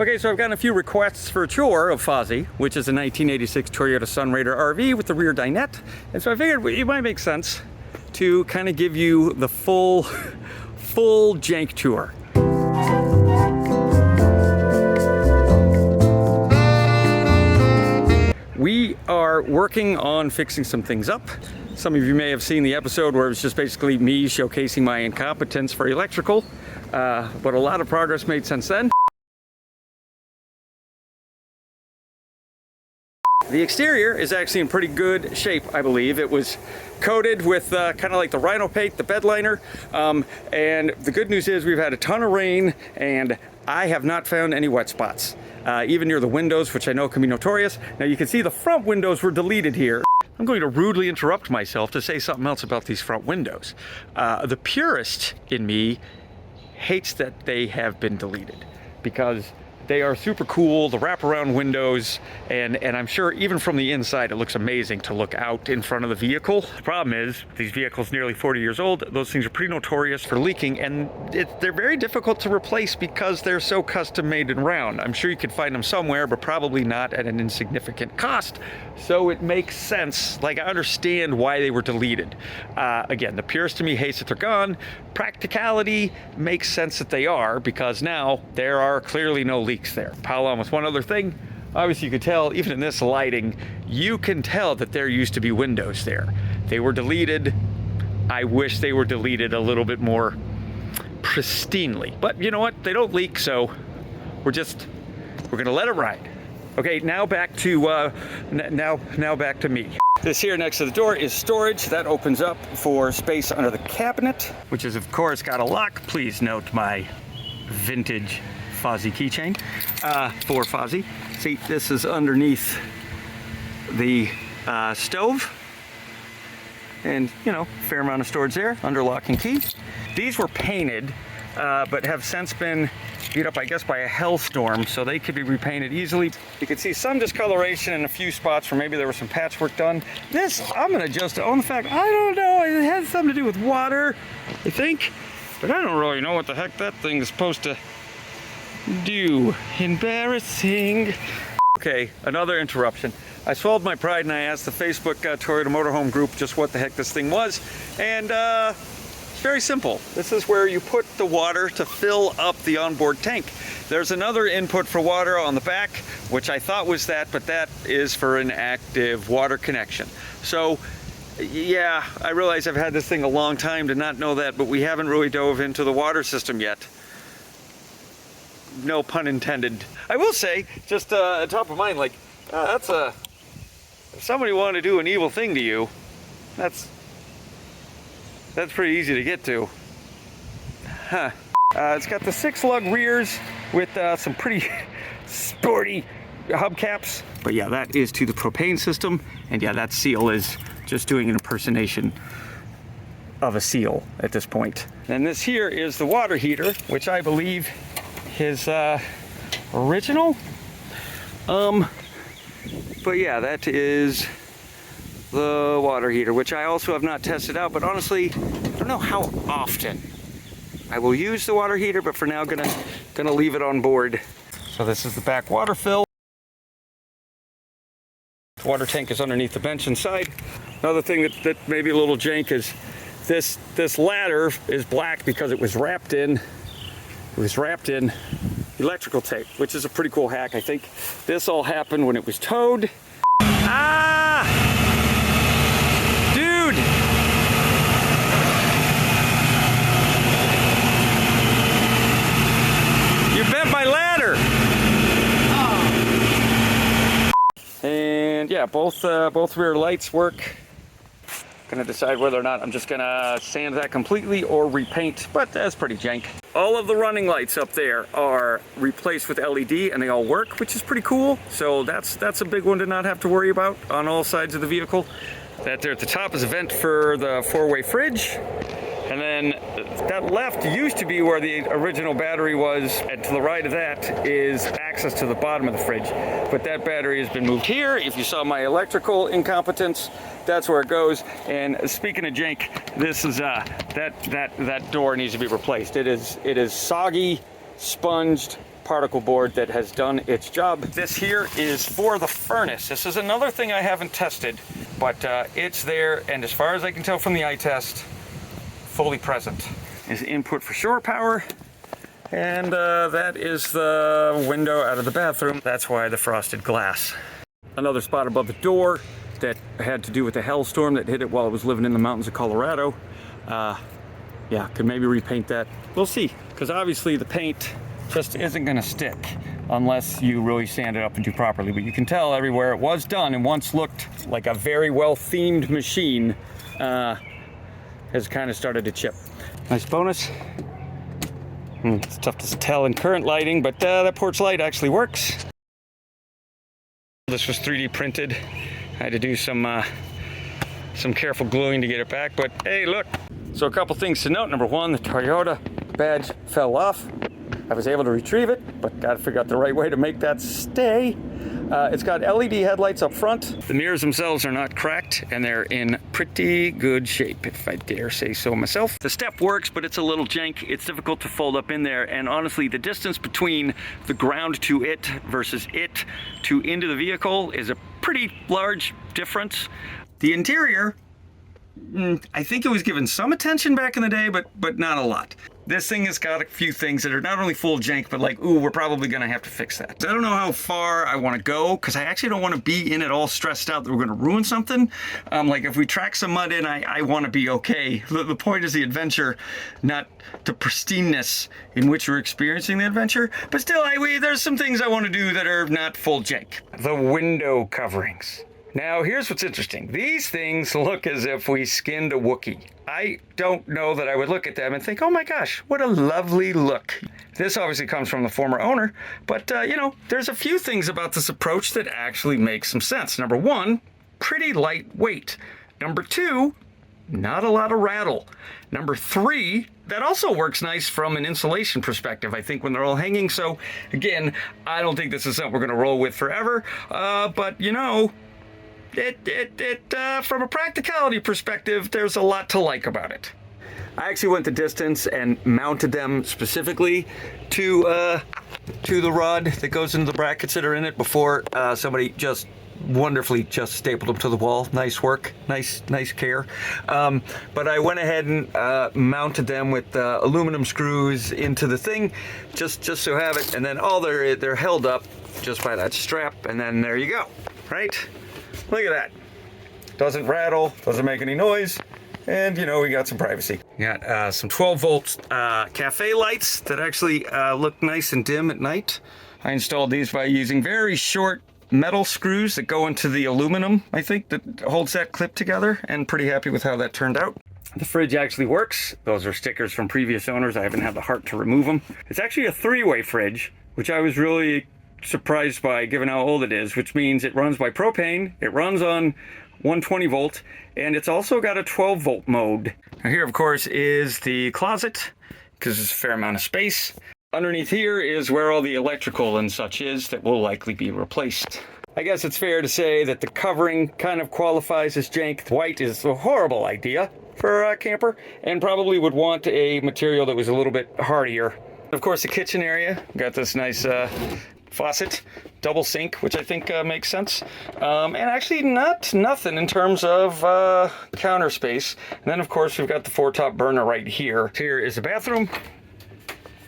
Okay, so I've gotten a few requests for a tour of Fozzie, which is a 1986 Toyota Sunrader RV with the rear dinette. And so I figured it might make sense to kind of give you the full jank tour. We are working on fixing some things up. Some of you may have seen the episode where it was just basically me showcasing my incompetence for electrical, but a lot of progress made since then. The exterior is actually in pretty good shape, I believe. It was coated with kind of like the rhino paint, the bed liner, and the good news is we've had a ton of rain and I have not found any wet spots, even near the windows, which I know can be notorious. Now you can see the front windows were deleted here. I'm going to rudely interrupt myself to say something else about these front windows. The purist in me hates that they have been deleted because they are super cool, the wraparound windows, and I'm sure even from the inside it looks amazing to look out in front of the vehicle. The problem is, these vehicles nearly 40 years old, those things are pretty notorious for leaking, and they're very difficult to replace because they're so custom made and round. I'm sure you could find them somewhere, but probably not at an insignificant cost. So it makes sense, like I understand why they were deleted. Again, the purist to me hates that they're gone. Practicality makes sense that they are, because now there are clearly no leaks there. Pile on with one other thing. Obviously you could tell, even in this lighting, you can tell that there used to be windows there. They were deleted. I wish they were deleted a little bit more pristinely. But you know what? They don't leak, so we're gonna let it ride. Okay, now back to now back to me. This here next to the door is storage. That opens up for space under the cabinet, which is of course got a lock. Please note my vintage Fozzie keychain for Fozzie. See, this is underneath the stove, and you know, fair amount of storage there under lock and key. These were painted, but have since been beat up, I guess, by a hailstorm, so they could be repainted easily. You can see some discoloration in a few spots where maybe there was some patchwork done. This, I'm gonna just own the fact, I don't know, it has something to do with water, I think, but I don't really know what the heck that thing is supposed to do. Embarrassing. Okay, another interruption. I swallowed my pride and I asked the Facebook Toyota Motorhome group just what the heck this thing was, and it's very simple. This is where you put the water to fill up the onboard tank. There's another input for water on the back, which I thought was that, but that is for an active water connection. So yeah, I realize I've had this thing a long time to not know that, but we haven't really dove into the water system yet. No pun intended. I will say, just top of mind, like, if somebody wanted to do an evil thing to you, that's pretty easy to get to. Huh. It's got the 6 lug rears with some pretty sporty hubcaps. But yeah, that is to the propane system. And yeah, that seal is just doing an impersonation of a seal at this point. And this here is the water heater, which I believe is original. But yeah, that is the water heater, which I also have not tested out, but honestly, I don't know how often I will use the water heater, but for now, gonna leave it on board. So this is the back water fill. The water tank is underneath the bench inside. Another thing that may be a little jank is this ladder is black because it was wrapped in electrical tape, which is a pretty cool hack, I think. This all happened when it was towed. Ah! Dude! You bent my ladder! Oh. And yeah, both rear lights work. Gonna decide whether or not I'm just gonna sand that completely or repaint, but that's pretty jank. All of the running lights up there are replaced with LED and they all work, which is pretty cool. So that's a big one to not have to worry about on all sides of the vehicle. That there at the top is a vent for the 4-way fridge. And then that left used to be where the original battery was, and to the right of that is access to the bottom of the fridge. But that battery has been moved here. If you saw my electrical incompetence, that's where it goes. And speaking of jank, this is that door needs to be replaced. It is soggy, sponged, particle board that has done its job. This here is for the furnace. This is another thing I haven't tested, but it's there, and as far as I can tell from the eye test, fully present. Is input for shore power, and that is the window out of the bathroom. That's why the frosted glass. Another spot above the door that had to do with the hailstorm that hit it while I was living in the mountains of Colorado. Yeah, could maybe repaint that. We'll see, because obviously the paint just isn't gonna stick unless you really sand it up and do properly. But you can tell everywhere it was done and once looked like a very well themed machine has kind of started to chip. Nice bonus. It's tough to tell in current lighting, but that porch light actually works. This was 3D printed. I had to do some careful gluing to get it back, but hey, look. So a couple things to note. Number one, the Toyota badge fell off. I was able to retrieve it, but got to figure out the right way to make that stay. It's got LED headlights up front. The mirrors themselves are not cracked, and they're in pretty good shape, if I dare say so myself. The step works, but it's a little jank. It's difficult to fold up in there, and honestly, the distance between the ground to it versus it to into the vehicle is a pretty large difference. The interior, I think it was given some attention back in the day, but not a lot. This thing has got a few things that are not only full of jank, but like, ooh, we're probably gonna have to fix that. I don't know how far I wanna go, because I actually don't wanna be in it all stressed out that we're gonna ruin something. Like if we track some mud in, I wanna be okay. The point is the adventure, not the pristineness in which we're experiencing the adventure. But still, there's some things I wanna do that are not full jank. The window coverings. Now, here's what's interesting. These things look as if we skinned a Wookiee. I don't know that I would look at them and think, oh my gosh, what a lovely look. This obviously comes from the former owner, but you know, there's a few things about this approach that actually make some sense. Number one, pretty lightweight. Number two, not a lot of rattle. Number three, that also works nice from an insulation perspective, I think, when they're all hanging. So again, I don't think this is something we're gonna roll with forever, but you know, from a practicality perspective, there's a lot to like about it. I actually went the distance and mounted them specifically to the rod that goes into the brackets that are in it before somebody just wonderfully just stapled them to the wall. Nice work, nice care. But I went ahead and mounted them with aluminum screws into the thing, just so have it, and then they're held up just by that strap, and then there you go, right? Look at that. Doesn't rattle, doesn't make any noise, and you know, we got some privacy. We got some 12-volt cafe lights that actually look nice and dim at night. I installed these by using very short metal screws that go into the aluminum, I think, that holds that clip together, and pretty happy with how that turned out. The fridge actually works. Those are stickers from previous owners. I haven't had the heart to remove them. It's actually a 3-way fridge, which I was really surprised by given how old it is, which means it runs by propane, it runs on 120 volt, and it's also got a 12 volt mode. Now here, of course, is the closet, because there's a fair amount of space. Underneath here is where all the electrical and such is that will likely be replaced. I guess it's fair to say that the covering kind of qualifies as jank. White is a horrible idea for a camper, and probably would want a material that was a little bit hardier. Of course, the kitchen area, got this nice faucet, double sink, which I think makes sense. And actually nothing in terms of counter space. And then of course we've got the 4-top burner right here. Here is the bathroom.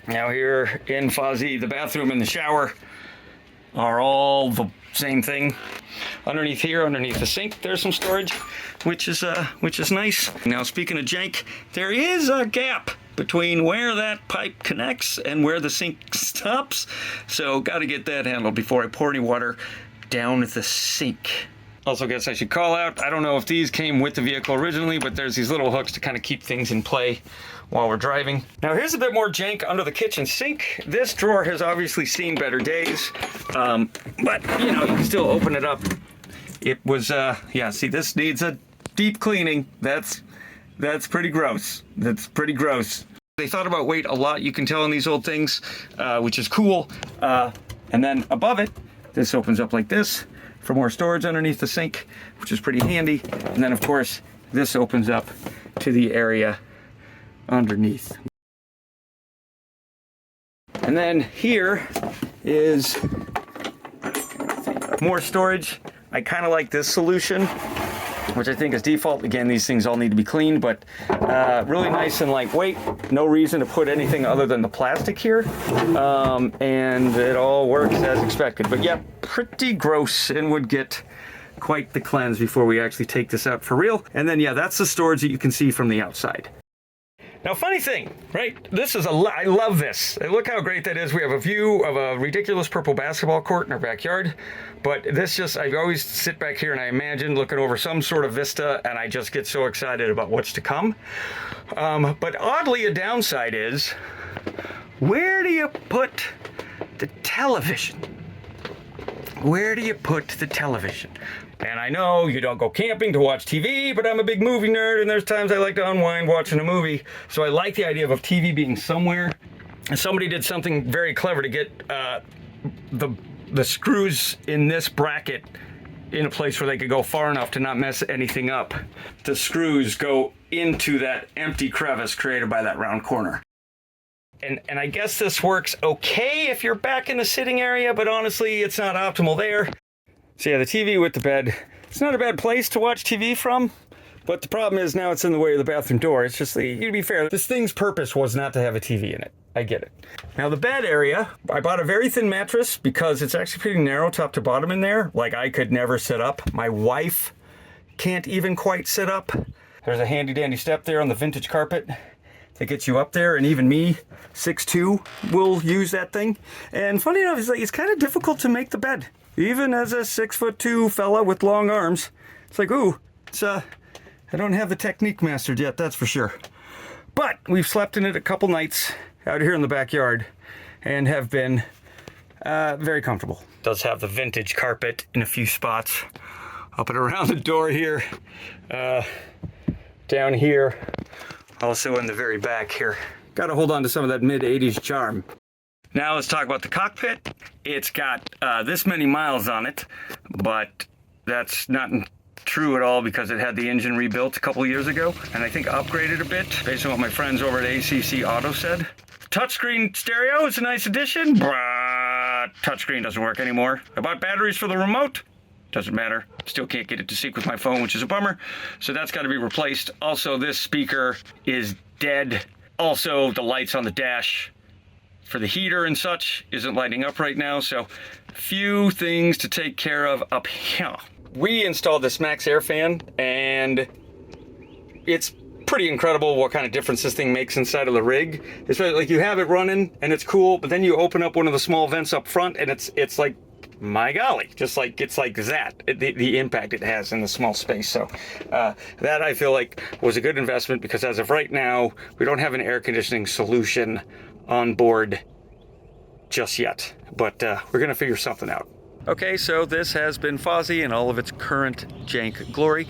Now here in Fozzie, the bathroom and the shower are all the same thing. Underneath here, underneath the sink, there's some storage, which is nice. Now speaking of jank, there is a gap between where that pipe connects and where the sink stops. So got to get that handled before I pour any water down the sink. Also guess I should call out, I don't know if these came with the vehicle originally, but there's these little hooks to kind of keep things in play while we're driving. Now here's a bit more jank under the kitchen sink. This drawer has obviously seen better days, but you know, you can still open it up. It was, yeah, see, this needs a deep cleaning. That's pretty gross. That's pretty gross. They thought about weight a lot, you can tell in these old things, which is cool. And then above it, this opens up like this for more storage underneath the sink, which is pretty handy. And then of course, this opens up to the area underneath. And then here is more storage. I kind of like this solution, which I think is default. Again, these things all need to be cleaned, but really nice and lightweight. No reason to put anything other than the plastic here. And it all works as expected. But yeah, pretty gross and would get quite the cleanse before we actually take this out for real. And then yeah, that's the storage that you can see from the outside. Now, funny thing, right? I love this. Look how great that is. We have a view of a ridiculous purple basketball court in our backyard. But I always sit back here and I imagine looking over some sort of vista, and I just get so excited about what's to come. But oddly, a downside is, where do you put the television? Where do you put the television? And I know you don't go camping to watch TV, but I'm a big movie nerd, and there's times I like to unwind watching a movie. So I like the idea of a TV being somewhere. And somebody did something very clever to get the screws in this bracket in a place where they could go far enough to not mess anything up. The screws go into that empty crevice created by that round corner. And I guess this works okay if you're back in the sitting area, but honestly, it's not optimal there. So yeah, the TV with the bed, it's not a bad place to watch TV from, but the problem is now it's in the way of the bathroom door. It's just, to be fair, this thing's purpose was not to have a TV in it. I get it. Now the bed area, I bought a very thin mattress because it's actually pretty narrow top to bottom in there. Like, I could never sit up. My wife can't even quite sit up. There's a handy dandy step there on the vintage carpet that gets you up there, and even me, 6'2", will use that thing. And funny enough, it's kind of difficult to make the bed. Even as a 6'2" fella with long arms, it's like, ooh, I don't have the technique mastered yet, that's for sure. But we've slept in it a couple nights out here in the backyard and have been very comfortable. It does have the vintage carpet in a few spots, up and around the door here, down here, also in the very back here. Got to hold on to some of that mid-'80s charm. Now let's talk about the cockpit. It's got this many miles on it, but that's not true at all because it had the engine rebuilt a couple years ago, and I think upgraded a bit based on what my friends over at ACC Auto said. Touchscreen stereo is a nice addition, but touchscreen doesn't work anymore. I bought batteries for the remote. Doesn't matter. Still can't get it to sync with my phone, which is a bummer. So that's got to be replaced. Also, this speaker is dead. Also, the lights on the dash for the heater and such isn't lighting up right now, so few things to take care of up here. We installed this Max Air fan, and it's pretty incredible what kind of difference this thing makes inside of the rig. It's like you have it running and it's cool, but then you open up one of the small vents up front and it's like, my golly, just like, it's like that, the impact it has in the small space. So that I feel like was a good investment, because as of right now, we don't have an air conditioning solution on board just yet, but we're gonna figure something out. Okay, so this has been Fozzie in all of its current jank glory.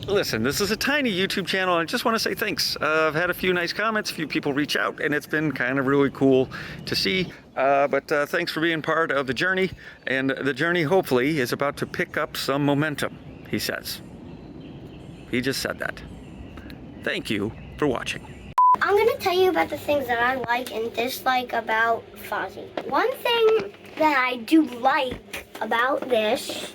Listen, this is a tiny YouTube channel, and I just want to say thanks. I've had a few nice comments, a few people reach out, and it's been kind of really cool to see. But thanks for being part of the journey, and the journey hopefully is about to pick up some momentum, he says. He just said that. Thank you for watching. I'm going to tell you about the things that I like and dislike about Fozzie. One thing that I do like about this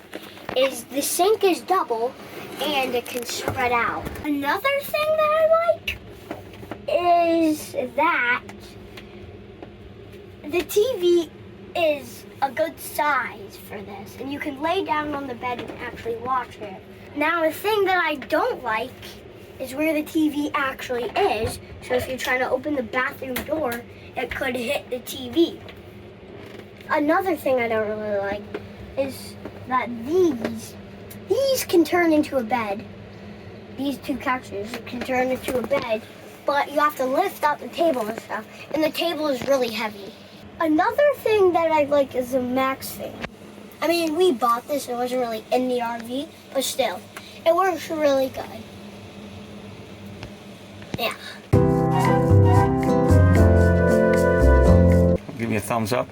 is the sink is double and it can spread out. Another thing that I like is that the TV is a good size for this, and you can lay down on the bed and actually watch it. Now, the thing that I don't like is where the TV actually is, so if you're trying to open the bathroom door, it could hit the TV. Another thing I don't really like is that these can turn into a bed. These two couches can turn into a bed, but you have to lift up the table and stuff, and the table is really heavy. Another thing that I like is the Max thing. I mean, we bought this, it wasn't really in the RV, but still, it works really good. Yeah. Give me a thumbs up.